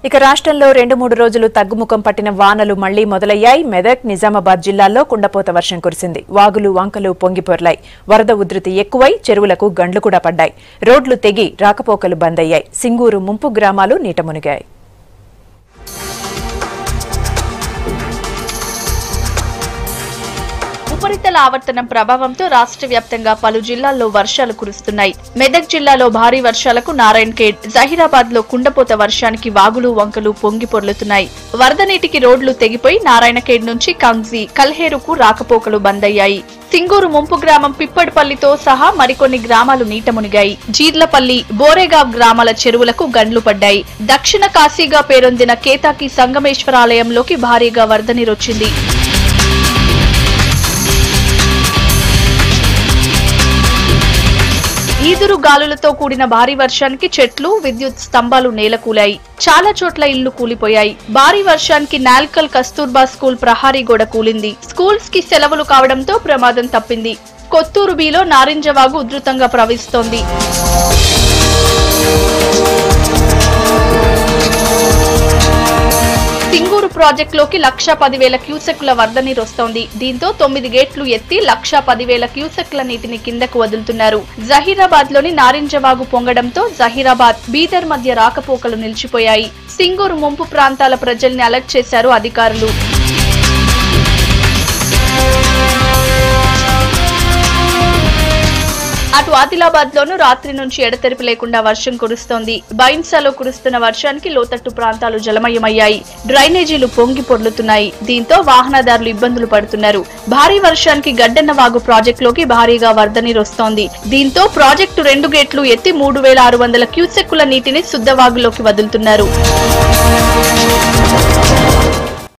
ఇక రాష్ట్రంలో 2-3 రోజులు తగ్గుముఖం పట్టిన వానలు మళ్లీ మొదలయ్యాయి. మెదక్, నిజామాబాద్ జిల్లాల్లో కుండపోత వర్షం కురిసింది. వాగులు, వంకలు పొంగిపొర్లాయి. వరద ఉధృతి ఎక్కువై చెరువులకు గండ్లు కూడా పడ్డాయి. రోడ్లు తెగి రాకపోకలు బంద్ అయ్యాయి. సింగూరు ముంపు గ్రామాలు నీట మునిగాయి. ఉపరితల ఆవర్తనం ప్రభావంతో రాష్ట్ర వ్యాప్తంగా పలు జిల్లాల్లో వర్షాలు కురుస్తున్నాయి. మెదక్ జిల్లాలో భారీ వర్షాలకు నారాయణఖేడ్, జహీరాబాద్ లో కుండపోత వర్షానికి వాగులు, వంకలు పొంగి పొర్లుతున్నాయి. వరద నీటికి రోడ్లు తెగిపోయి నారాయణఖేడ్ నుంచి కంగ్జీ, కల్హేరుకు రాకపోకలు బంద్ అయ్యాయి. సింగూరు ముంపు గ్రామం పిప్పడిపల్లితో సహా మరికొన్ని గ్రామాలు నీట మునిగాయి. జీర్లపల్లి, బోరేగావ్ గ్రామాల చెరువులకు గండ్లు పడ్డాయి. దక్షిణ కాశీగా పేరొందిన కేతాకి సంగమేశ్వర ఆలయంలోకి భారీగా వరద నీరొచ్చింది. ఈదురు గాలులతో కూడిన భారీ వర్షానికి చెట్లు, విద్యుత్ స్తంభాలు నేలకూలాయి. చాలా చోట్ల ఇళ్లు కూలిపోయాయి. భారీ వర్షానికి నాల్కల్ కస్తూర్బా స్కూల్ ప్రహారీ గోడ కూలింది. స్కూల్స్ కి సెలవులు కావడంతో ప్రమాదం తప్పింది. కొత్తూరు బిలో నారింజవాగు ఉధృతంగా ప్రవహిస్తోంది. సింగూరు ప్రాజెక్టులోకి 1,10,000 క్యూసెక్ల వరద నీరు వస్తోంది. దీంతో 9 గేట్లు ఎత్తి 1,10,000 క్యూసెక్ల నీటిని కిందకు వదులుతున్నారు. జహీరాబాద్ లోని నారింజవాగు పొంగడంతో జహీరాబాద్, బీదర్ మధ్య రాకపోకలు నిలిచిపోయాయి. సింగూరు ముంపు ప్రాంతాల ప్రజల్ని అలర్ట్ చేశారు అధికారులు. అటు ఆదిలాబాద్ లోనూ రాత్రి నుంచి ఎడతెరిపి లేకుండా వర్షం కురుస్తోంది. బైన్సాలో కురుస్తున్న వర్షానికి లోతట్టు ప్రాంతాలు జలమయమయ్యాయి. డ్రైనేజీలు పొంగి పొర్లుతున్నాయి. దీంతో వాహనదారులు ఇబ్బందులు పడుతున్నారు. భారీ వర్షానికి గడ్డన్నవాగు ప్రాజెక్టులోకి భారీగా వరద నీరు వస్తోంది. దీంతో ప్రాజెక్టు 2 గేట్లు ఎత్తి 3,600 క్యూసెక్కుల నీటిని శుద్ధవాగులోకి వదులుతున్నారు.